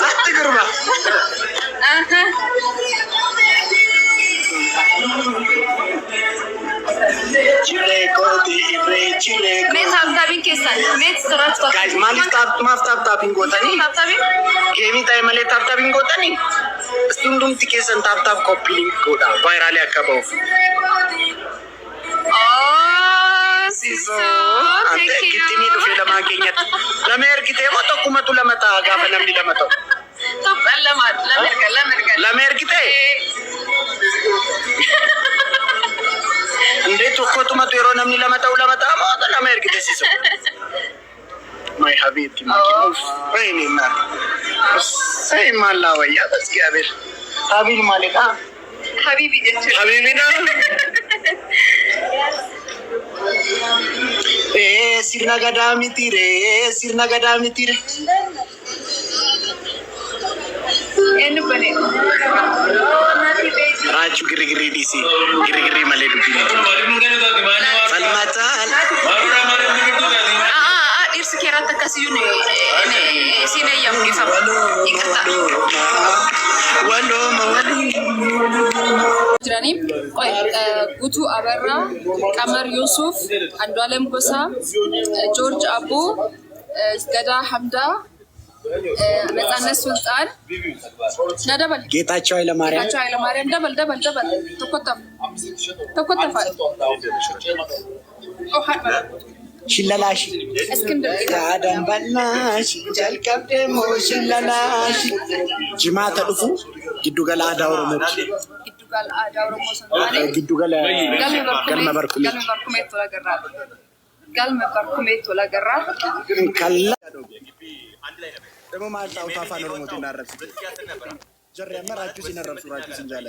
አትግርማ እንዴት ወኮቱ መቶ የሮነ ምን ለመጣው ማለት ለማርክ ደስይሶ ማይ ሀቢብቲ ማኪኖፍ ወይኔ ማር ሰይ ማላ ወያ በእግዚአብሔር ሀቢብ ማለዳ ሀቢቢ ደስ ሀቢቢና ሲርና ገዳሚ ቲሬ ኤንበኔ ራቹ ግሪግሪ ዲሲ ግሪግሪ ማለዱ ፈልማታል ኢርስ ከራተ ከሲዩ ነ ሲነያም ይፈም ይቅርታ ወሎ መወዲ ጅራኒ ቆይ ጉቱ አበራ ቀመር ዩሱፍ አንዷለም ጎሳ ጆርጅ አቡ ገዳ ሐምዳ ነፃነት ሱልጣን ነደበል ጌታቸው ኃይለማርያም ደበል ተቆጣፋል ሽላላሽ እስክንድር ካዳምባናሽ ጀልቀብ ደሞ ሽላላሽ ጅማተ ዱፉ ጊዱገላ አዳውሮ ጊዱገላ ገልመ በርኩሜቶ ለገራ ከላ ደግሞ ማልታው ታፋን ሮሞት እናረፍ ጀር ያመራችሁ ሲነረፍ ሱራችሁ ሲንጃለ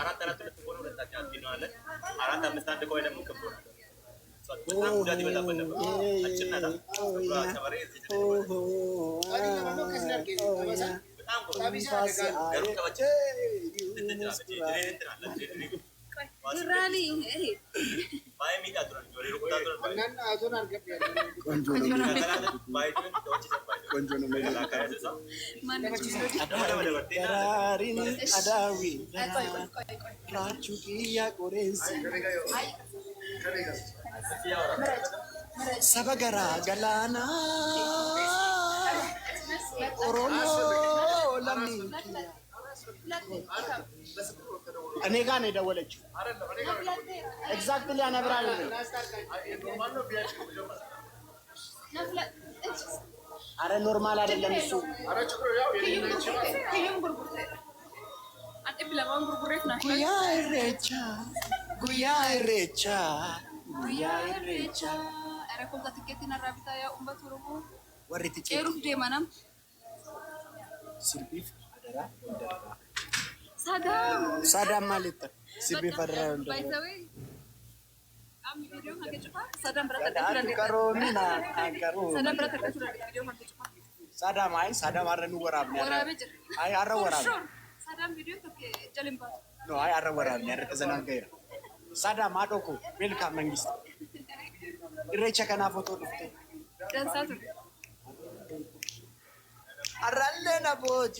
አራት ልትቆኑ ለታቻ ዲናለ አራት አምስት አንድ ቆይ ደግሞ ከቦና በጣም ጉዳት ይበዛበት ነበር አጭናታ ተባረ በጣም ታቢሳ ገሩ ተወቸ ይራሊ ይሄ ባይ ሚዳቱራ ጆሪ ሩቁታ እናና አዞን አርገብ ቆንጆ ነው መላካየሳ ማነች አዳሪን አዳዊ ራቹኪያ ቆሬንስ ሰበገራ ገላና ኦሮሞ ለሚኪያ እኔ ጋር ነው የደወለችው ኤግዛክትሊ አነብራ ነው አረ ኖርማል አይደለም እሱ ጉያ ኢሬቻ አረ ኮንታ ትኬቲና ራቢታ ያ ኡምበቱ ሮሞ ወሪት ጨሩፍ ደማናም ሲርቢፍ አደራ ሳዳም ማለት ሲርቢፍ አደራ ባይተዌ አሚ ቪዲዮ ማገጭፋ ሳዳም ብራታ ከሮሚና አንከሩ ሳዳም ብራታ ቪዲዮ ማገጭፋ ሳዳም አረኑ ወራብ ነው አይ አረ ወራብ ሳዳም ቪዲዮ ጀልምባ ነው አይ አረ ወራብ ነው ተዘናገረ ሳዳም አዶኮ ዌልካም መንግስት ኢሬቻ ከና ፎቶ ድፍቴ ደንሳቱ አራለ ነቦጂ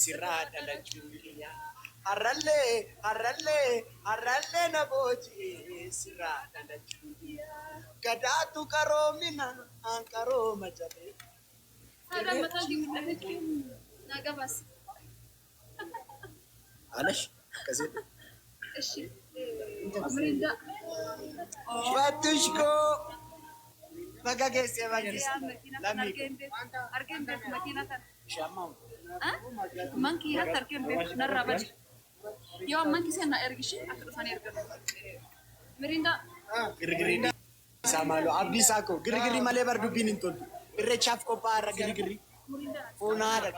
ሲራ ደለቹያ አራለ ነቦጂ ሲራ ደለቹያ ገዳቱ ከሮሚና አንከሮ መጀለ ሳዳም መታጂ ምንደፈች ናገባስ አለሽ ከዚህ እሺ ምሪንዳ ባትሽኮ በጋገስ ያባጅስ ለሚ አርገን መኪና ታር ሻማው ማንኪ ሀት አርገን ነራባጅ ያው ማንኪ ሰና እርግሽ አጥፋኔ እርገ ምሪንዳ ግርግሪ ሳማሎ አብዲሳኮ ግርግሪ ማለ በርዱቢን እንቶድ ኢሬቻፍ ቆባ አረ ግርግሪ ፎና አረግ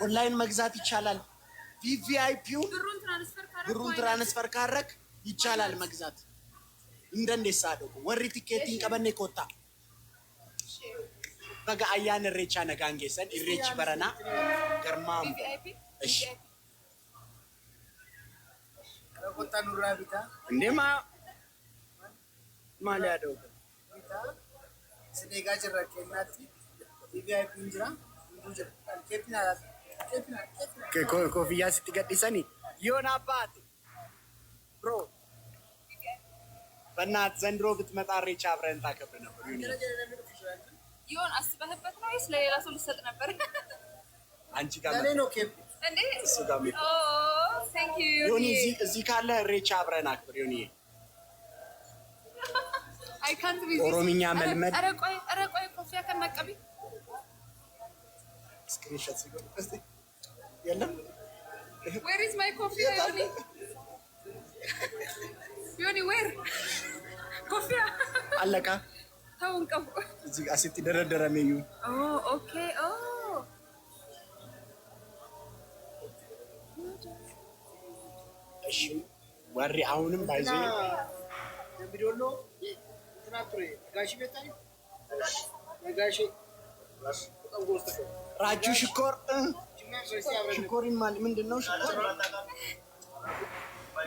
ኦንላይን መግዛት ይቻላል ቪቪአይፒው ብሩን ትራንስፈር ካረክ ይቻላል መግዛት እንደነሳ ደው ወሪ ቲኬቲን ቀበኔ ኮታ በጋ አያን ኢሬቻ ነጋንጌሰን ኢሬቺ በረና ገርማም እሺ ኮታ ኑራ ቢታ እንደማ maal yaada oga? Sineegaa jirra kennaatti VIP jira. Koofiyyaa sitti gadhiisanii yoon abbaate ብሮ በእናትህ ዘንድሮ ብትመጣ ኢሬቻ አብረን ታከብር ነበር። ይሆን አስበህበት ነው ወይስ ለሌላ ሰው ልትሰጥ ነበር? አንቺ ጋር ነው ኬፕ እንዴ? እሱ ጋር ነው። ቴንክ ዩ ዮኒ። እዚህ ካለ ኢሬቻ አብረን አክብር ዮኒ። አይ ካንት ቢ ኦሮምኛ መልመድ። ኧረ ቆይ ኮፊያ ከናቀቢ ስክሪንሾት ሲገባ እስቲ የለም። ዌር ኢዝ ማይ ኮፊያ ዮኒ? ዮኒ ዌር ኮፊያ አለቃ ታውንቀው እዚህ ጋር ሲቲ ደረደረ ሜኑ። ኦኬ እሺ ወሬ አሁንም ባይዘ ደምቢዶሎ ትናንትሬ ጋሺ ቤታኝ ጋሺ ራጁ ሽኮር ሽኮሪን ማለት ምንድን ነው? ሽኮር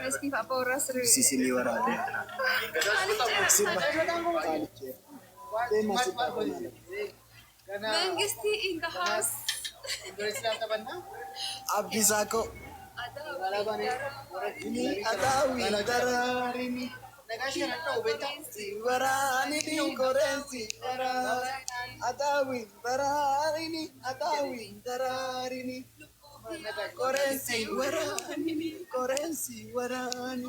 እስኪ ፓፓ ወራስሪ ሲሲሊ ወራደ መንግስቲ ኢን ዘ ሃውስ አብዲሳኮ አዳዊ ደራሪኒ ወራኒኒ ኮሬንሲ አዳዊ ደራሪኒ አዳዊ ደራሪኒ ኮሬንሲ ወራኒኒ ኮሬንሲ ወራኒ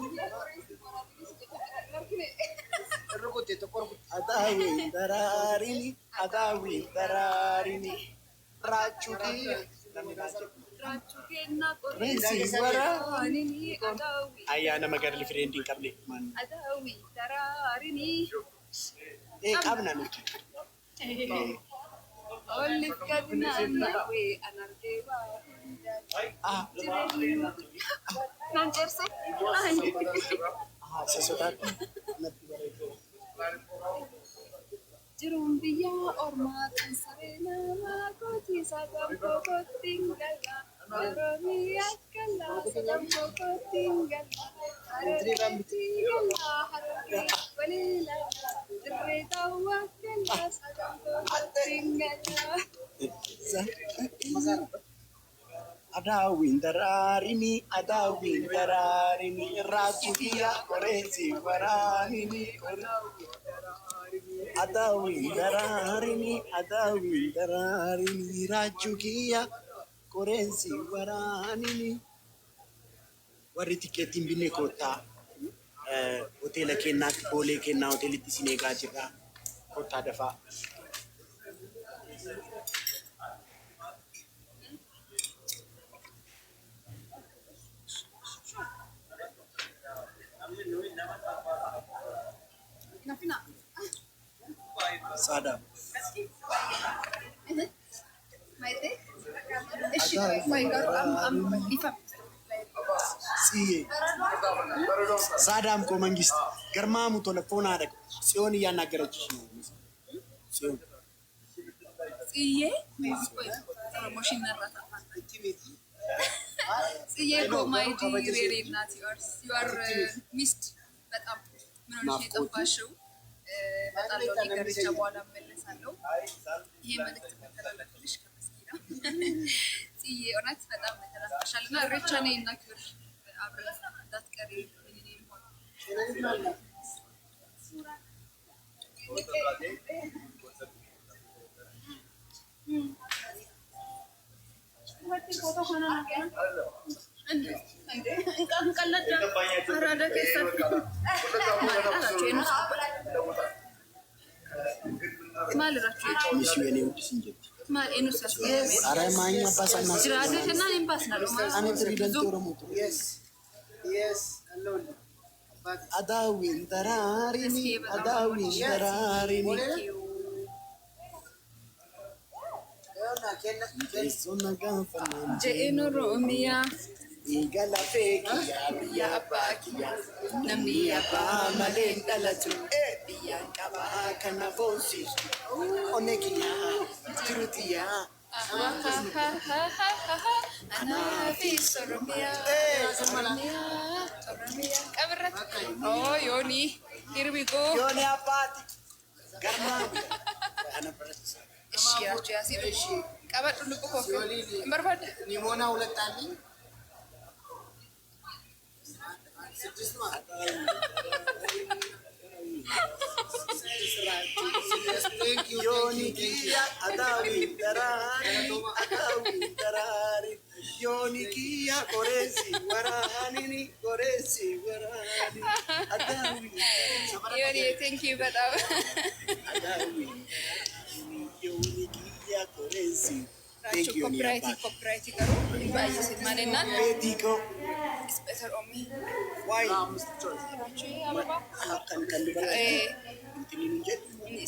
አዳዊ ደራሪኒ አዳዊ ደራሪኒ ራቹዲ ayyaana magaalli fireendiin qabne qabna nuti jiruun biyyaa ormaatiin saree namaa gootiisaa gabboo kottiin gala Oromiyaa gala saganboo kottiin gala Harargeetii gala Harargee waliila dirree taawwaa gala saganboo kottiin gala. Adawin dararini rajudia korensi waranini adawin dararini rajudia korensi waranini warri tikeetiin binne kottaa hoteela kennaatti boolee kennaa hoteelitti isin eegaa jirra kottaa dafaa. Sadam. Sadam ko መንግስት ገርማሙ ቶለፎን አደረገ ጽዮን እያናገረችሽ ነው። ጽዬ እኮ ማይ ሪሪ ናት ዩር ሚስት በጣም ምን ሆነሽ የጠፋሽው? በጣለው ከርቻ በኋላ መለሳለሁ። ይሄ መልእክት መተላለፍልሽ ከመስጊና ጽዬ እውነት በጣም ተላልፈሻል እና ኢሬቻ ነይ እና ክብር አብረን እንዳትቀሪ ምን ይሆን Adawin dararini Je'en Oromiyaa Igala feekiya biyya abbaa kiyya namni abbaa malee dhalatu biyyaan qabaa kana boonsiisu onne kiyya jirutiya Anaafis Oromiyaa Oromiyaa qabirratti yooni Here we go. Yooni abbaati. Garmaan. Ana barreessa. እሺ ያቸው ያሲር እሺ ቀበጥ ልብ ኮፍ በርባድ ኒሞና ሁለት አለኝ ስድስት ማለት Yooni kiyya adaawi daraari yooni kiyya qoreessi waraanini qoreessi waraani adaawi ዮኒ ቴንክ ዩ በጣም adaawi yooni kiyya qoreessi. ናቸው ኮፒራይት ይቀሩ ባይስ ማንናን Beetiko ስፔሰር ኦሚ waay አበባ kan dubara intini jedhu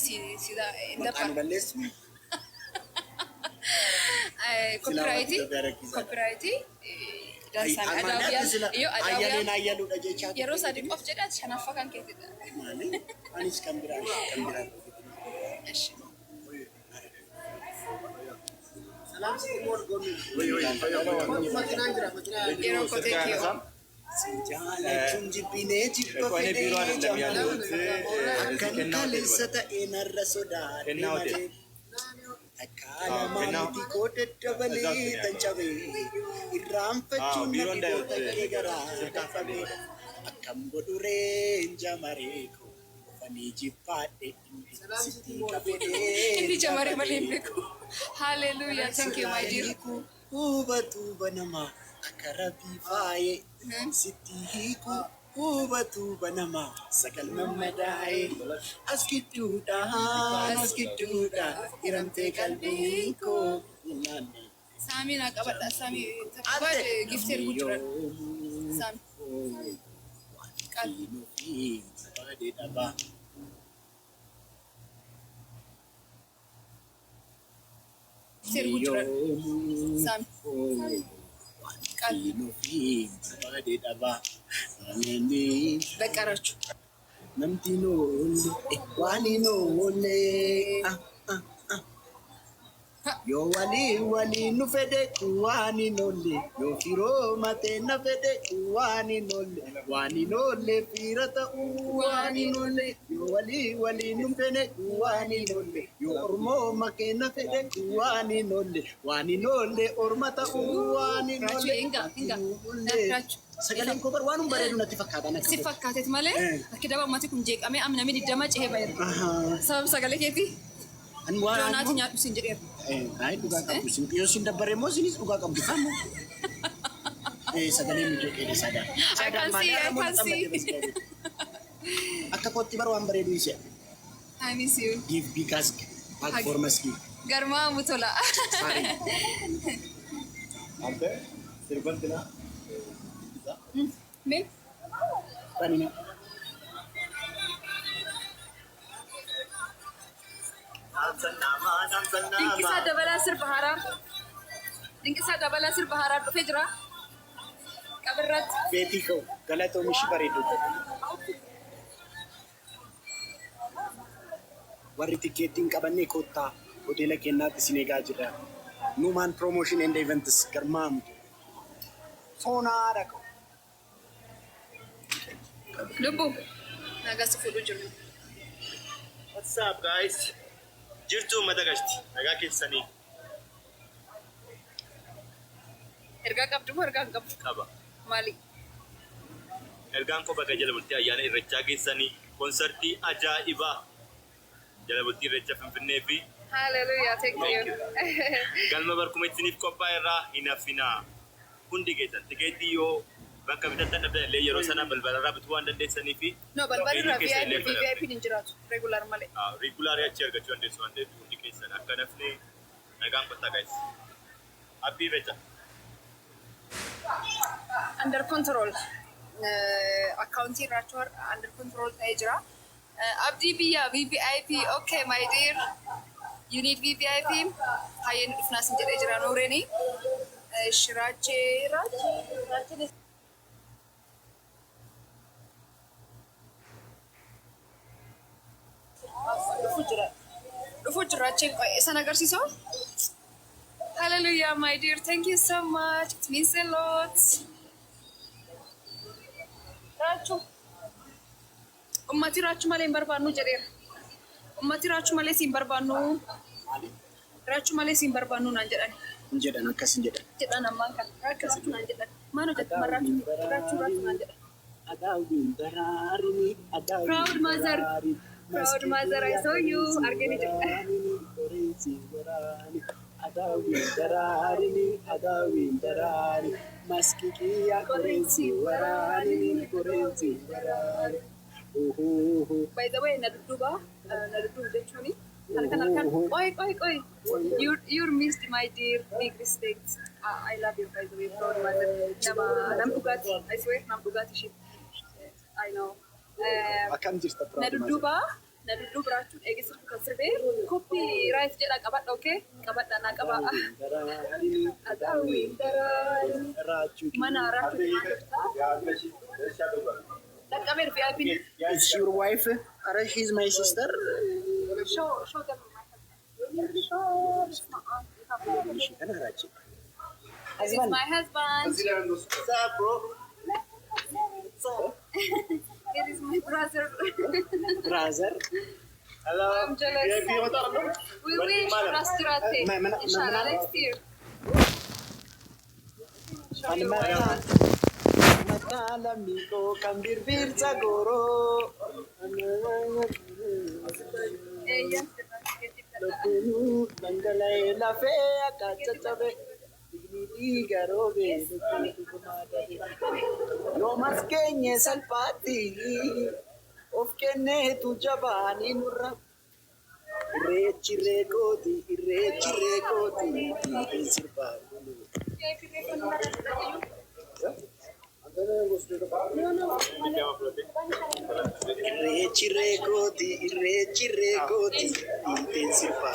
ሲዳ maqaan balleessu ኮፒራይቲ ዳንሳን አዳውያ ዮ ayyaleen አዳውያ ayyaluudha jechaa yeroo sadii qof jedhaa shanaffaa kan keessatti maali anis kan biraan እሺ ሰላም ሲሞር ጎኑ መኪና እንጀራ መኪና yeroo koteekio jaalachuun jibbinee jibba fedhee akkan kaleessa ta'ee narra sodaadhe malee akkaalaamaanitti koo daddabalee tan cabee irraanfachuun na dhiboo takkee garaa dafamee akkam godhureen jamaree koo dhufanii jibbaadhe sitti qabedee hindi jamaree malee hin beeku haleluuyaa thank you my dear Hubatuuba namaa akka rabbii faayee sitti hiiku hubatuuba namaa sagal mammadaa'e as gidduudha hiramtee qalbii koo naannoo. saamiin haa qabadha saamii taphabaad gifteer guddiran saami Qalbii fi baadee dhabaa. gifteer guddiran saami qalbii Fi baadee dhabaa. በቀራችሁ Namti noole waan noole yoo walii nu fedhe waan noole yoo firoo matee na fedhe waan noole fiira ta'uu waan noole yoo walii nu fedhe waan noole yoo ormoo makee na fedhe waan noole orma ta'uu waan noole. Sagaleen koo bar waanuma bareedu natti fakkaata. si fakkaateet malee akka daba ummati kun jeeqamee amma namni digdama cehee baay'ee sababa sagalee keetii doonaati nyaadhu siin jedheera. Ayi dhugaa qabdu sin yoo sin dabbaree moo sinis dhugaa qabdu kaamu. Sagalee mijoo qeedee saadaan. I can see. Akka kootti bar waan bareedu ishee. I miss you. Give big ask back for maski. Garmaa mutola. Ante sirbantina Min? Kanina. Dinqisaa dabalaa sirba haaraa. Dinqisaa dabalaa sirba haaraa dhufee jira. Qabirratti. Beetii koo galatoo mishi bareedu. Warri tikeettiin qabannee koottaa hoteela keenyaatti isin eegaa jira. Nuumaan promotion and events garmaamu. Soonaa dhaqu. Lubbu. Nagaa si fuudhuu jiru. What's up guys? Jirtu uummata gashti nagaa keessanii Ergaa qabdu moo ergaa hin qabdu? qaba. Maali? Ergaan koo bakka jala bultii ayyaana irreechaa keessanii konsertii ajaa'ibaa jala bultii irreecha Finfinnee fi Hallelujah, thank you. galma barkuma isiniif qophaa'e irraa hin haffinaa. Hundi keessan tikeettii yoo bakka bitattan dhabdan illee yeroo sana balbalarraa bituu waan dandeessanii fi No, balbalirraa VIP hin jiraatu. Regular malee. Regulaarii achi argachuu dandeessu waan ta'eef hundi keessan akka nafne nagaan qottaa guys. Happy irreecha. Under control. Accounting Rachor under control ta'ee jira. Abdii biyya VVIP. Okay, my dear. You need VVIP. Hayyeen dhufnaas hin jedhee jira Nuureeni. Raachee. Dhufu jira achiin qo'ee san agarsiisoo. Hallelujah, my dear. Thank you so much. It means a lot. Raachuu. ummati raachuu malee hin barbaannu jedheera. Ummati raachuu malee siin barbaannu. Raachuu malee siin barbaannu naan jedhani. Jedhan akkas hin jedhan. Jedhan ammaan kan raachuu naan jedhan. Maal hojjetu raachuu naan jedhan. Proud mother. Proud mother, I saw you. Argini jedha. Adawin darari maskikiya korensi warani By the way, naduduba jechuni. Halkan. Oi. You missed my dear big mistakes. I love you, by the way, proud mother. Nam Bugatti, I swear, Nam Bugatti shit. I know. Naduduba raachuu eegisir kasirbe copyright jedha qabadha okay qabadha na qaba adawin darari mana raachuu VIP. It's your wife? She's my sister. Show them This is my husband. What's up, bro? Here is my brother. Brother? Hello. I'm jealous. We wish Rastrate. Inshallah, next year. Matalamiko kambir birza goro. Nangalay la fe akachachabe. Yo mas kenye salpati of kenne tu jabani nurra rechire koti sirpa rechire koti sirpa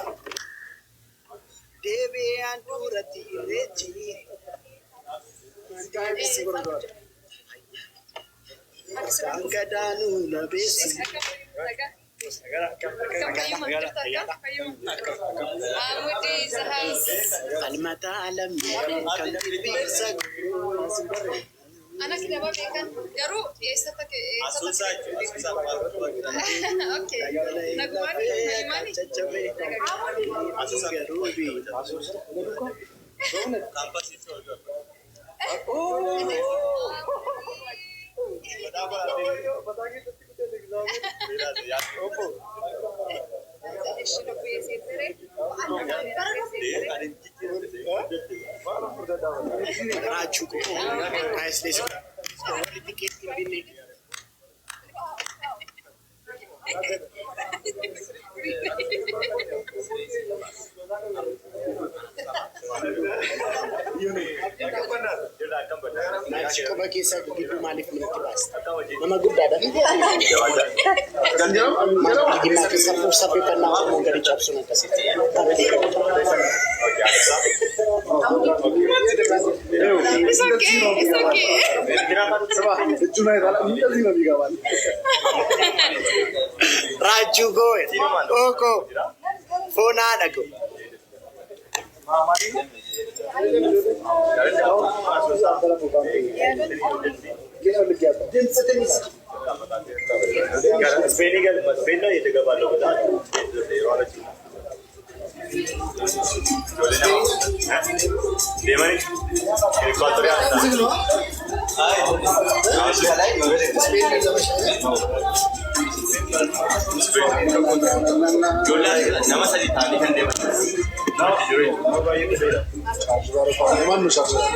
Devi Anturati Rechi Angkadanu Nabesi Almata Alam kan bisa Anak kita bawa ikan garu ya satu Oke. Nagumani nagumani. Kampas itu. Coba kisah begitu malif menitibas. Nama gudada. Gimana kisah sapi panah mau dari capsu nanti sih. It's okay. Raju goe. Oko. Phone ada go.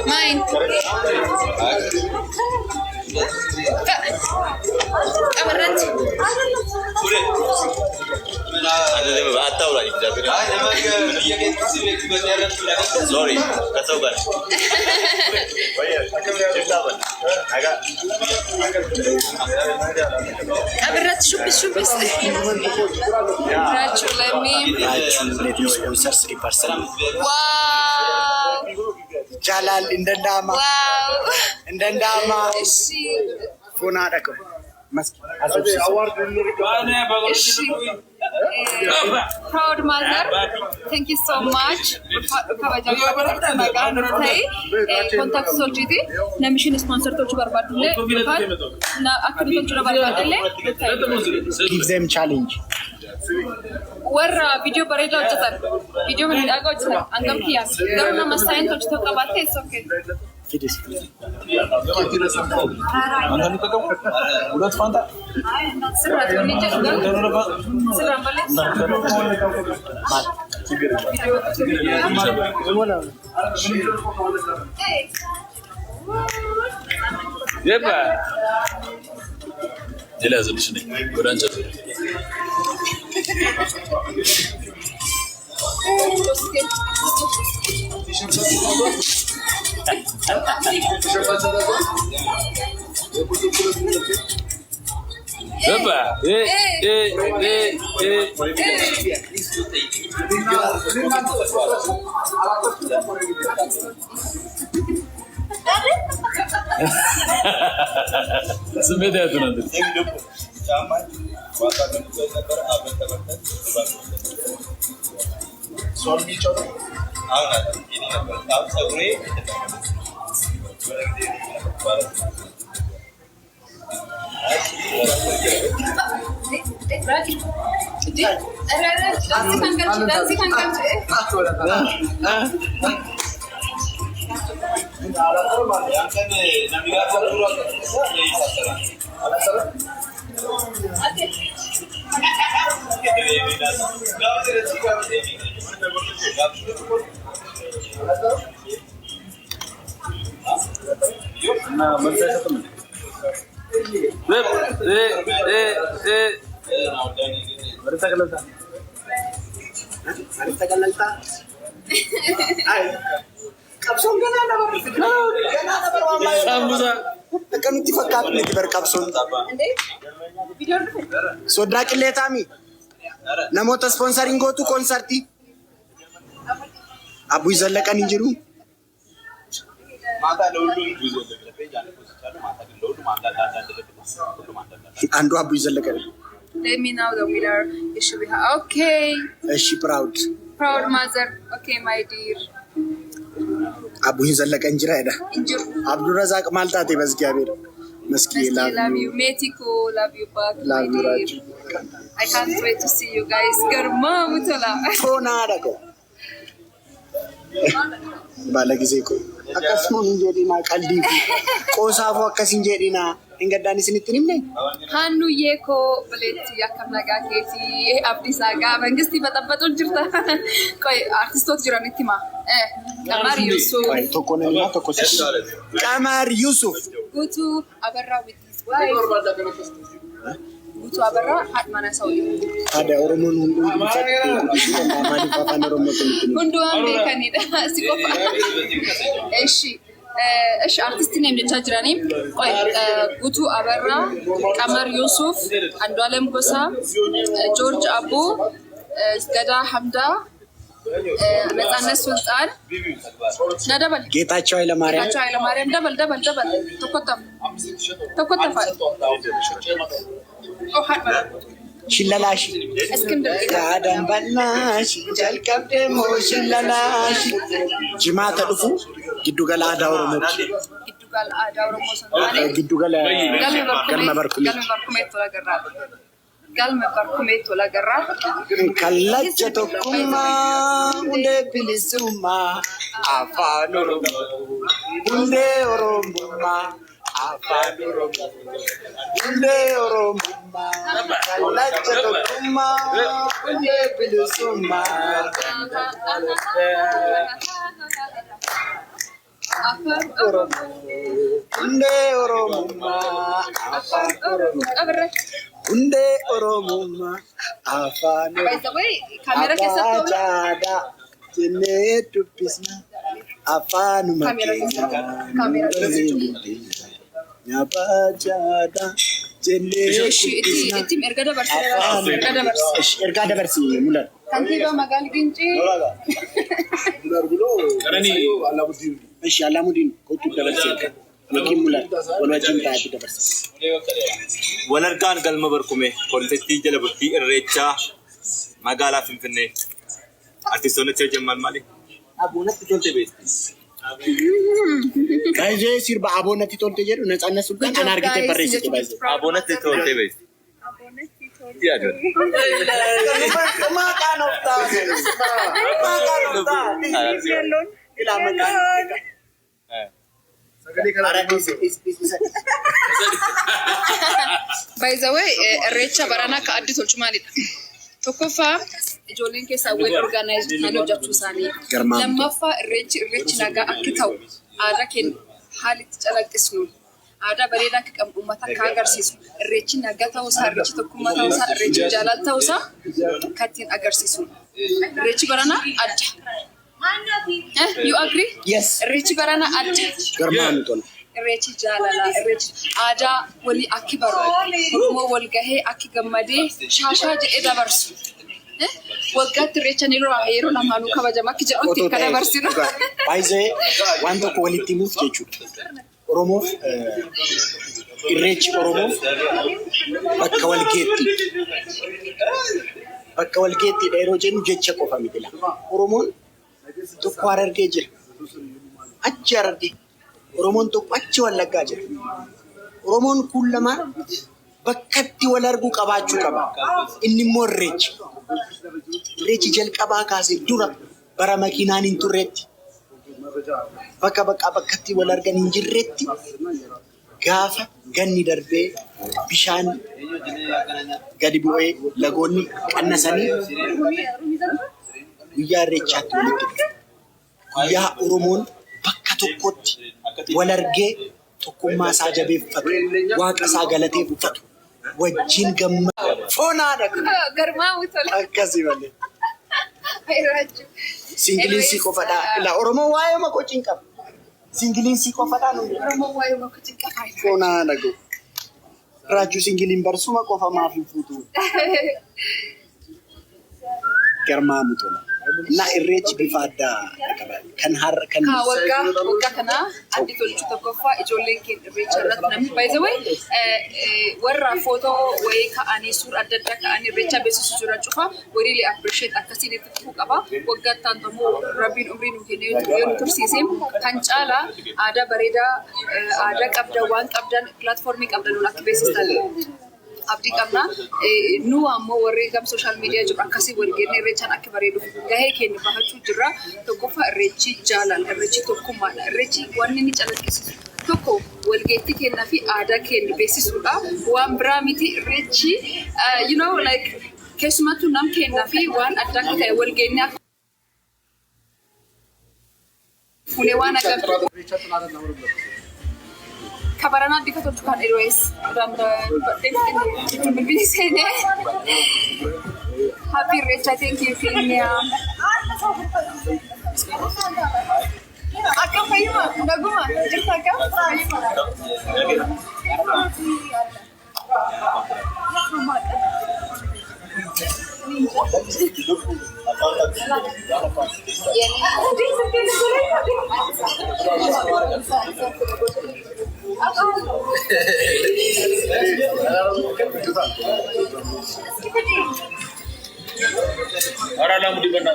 Mine. Kabarat. Sorry, katakan. Kabarat shupis. Raju lemi. Raju sponsor 3%. Wow. Jalal Indandama. Wow. Indandama. Ishi. Phone ada go. Mas. Ishi. proud mother. Thank you so much. Contact Soljiti. Namishin sponsor to Barbadle. Give them challenge. Where video barrage video I got and come here. There are no sign to talk about it. It's okay. So Drakilletami. Namota sponsoring go to concerti. Abu Zalakan injiru. And Abu Zalakan. Let me know the winner. It should be okay. Is she proud? Proud mother. Okay, my dear. Abu Zalakan Jirada. Abdul Razak Malta Tebas Gabir. Maski love you. Metiko, love you back. Love you, Raj. I can't wait to see you guys. Garma mutala. Oh, Nadako. Balagizeko. Akasmo Injerina Kaldi. Kosavo Kasinjerina. Ingadanis in it. Hanu Yeko, Valeti, Yakamaga, Katie, Abdisaga, and Gisti, but a battle Jirta. Quite artist of Jiranitima. Kamar Yusuf. Kamar Yusuf. Go to Abara with his wife. Go to Abara at Manasawi. Ada Oromon Hundu Americanida. Sikopa. Eshi. ايش ارتست نيم لتاجراني غوتو ابرا قمر يوسف اندوالم غوسا جورج ابو زغدا حمدا نصانه سلطان ندبل ጌታቸው ኃይለማርያም دبل ተቆጣ ሽላላሽ ያዳም ባናሽ ጀልቀብ ደሞ ሽላላሽ ጅማ ተድፉ ግዱ ገላ ዳውሮሞች ግዱ ገላ galma barkumeeto la garra kallacha tokkumma hunde bilisumma afaan oromo hunde oromumma afaan oromo hunde oromumma kallacha tokkumma hunde bilisumma afaan oromo hunde oromumma afaan oromo hunde oromumma afaan by the way camera kesatto jenne dubbisna afaan camera nyabajada jenne itti erga dabarsi mular kantiba magal ginci mular bulo karani alamuddin esh alamuddin kotu dabarsi Makin mulat, walau cinta itu dapat. Wanarkan galma berkume, konsepsi jala bukti recha magaalaa Finfinnee artistoonni Jamaal Malik abonatti tolte beekti. Baay'ee sirba abonatti tolte jedhu Natsaannat Sultaan ana argite barreessite baay'ee. Abonatti tolte beekti. Yaadu. Maqaan of taasise. Maqaan of taasise. Ila maqaan. By the way, Irreecha barana ka addi tolchu maalidha? Tokkoffaa ijoolleen keessaa wal organize kan hojjechuu isaanii. Lammaffaa irreechi nagaa akka ta'u aadaa keenya haalitti calaqqisnu. Aadaa bareedaa akka qabnu uummata akka agarsiisu. Irreechi nagaa ta'uusaa, irreechi tokkummaa ta'uusaa, irreechi jaalala ta'uusaa kan ittiin agarsiisu. Irreechi barana adda. You agree? Yes. Irreechi barana adda. Garmaamuu tola. Irreechi jaalala, irreechi aadaa walii akka baru, Oromoo wal gahee akka gammadee shaashaa jedhee dabarsu. Waggaatti irreecha yeroo lamaanuu kabajama akka jedhutti akka dabarsinu. Baay'ee waan tokko walitti himuuf jechuudha. Oromoof irreechi Oromoof bakka walgeetti. Bakka walgeettiidha yeroo jennu jecha qofa miti. Oromoon tokko Harargee jira. Achi Harargee. Oromoon tokko achi Wallaggaa jira. Oromoon kun lamaan bakkatti wal arguu qabaachuu qaba. Inni immoo irreechi. Irreechi jalqabaa kaasee dura bara makiinaan hin turreetti. Bakkatti wal argan hin jirreetti gaafa ganni darbee bishaan gadi bu'ee lagoonni qannasanii guyyaa irreechaatti walitti dhufu. Guyyaa Oromoon bakka tokkotti wal argee tokkummaa isaa jabeeffatu, waaqa isaa galateeffatu, wajjin gammadu foonaadha. Garmaamuu tola. Akkasii malee. Singiliinsii qofadha. Ilaa Oromoo waa'ee makoo cinqaba. Singiliinsii qofadha nuyi. Oromoo waa'ee makoo cinqaba. Foonaadha goo. Raajuu singiliin barsuma qofa maaf hin fuutu. Garmaamuu tola. Na irreechi bifa addaa qaba. Kan waggaa kana addi tolchu tokkoffaa ijoolleen keenya irreecha irratti namni by the way warra footoo wayii ka'anii suura adda addaa ka'anii irreecha beeksisuu jira cufa wariilee appreciate akkasiin itti fufuu qaba. Waggaatti taantamoo rabbiin umrii nu kennee yoo nu tursiisee kan caalaa aadaa bareedaa aadaa qabdan waan qabdan pilaatfoormii qabdan akka beeksistan. Abdii qabna nu ammoo warri gam social media jiru akkasii walgeenne irreechaan akka bareeduuf gahee keenya bahachuu jirra. Tokkoffaa irreechi jaalala, irreechi tokkummaadha. Irreechi waan inni calaqqisiisu tokko walgeettii keenyaa fi aadaa keenya beeksisuudha. Waan biraa miti irreechi you know like keessumattuu nam keenyaa fi waan adda akka ta'e walgeennee akka fuunee waan agarru. Kabarana di foto tukan anyways dan berbisanya happy Recha thank you Kenya akan payah udah gua cerita kan Orang lama di mana?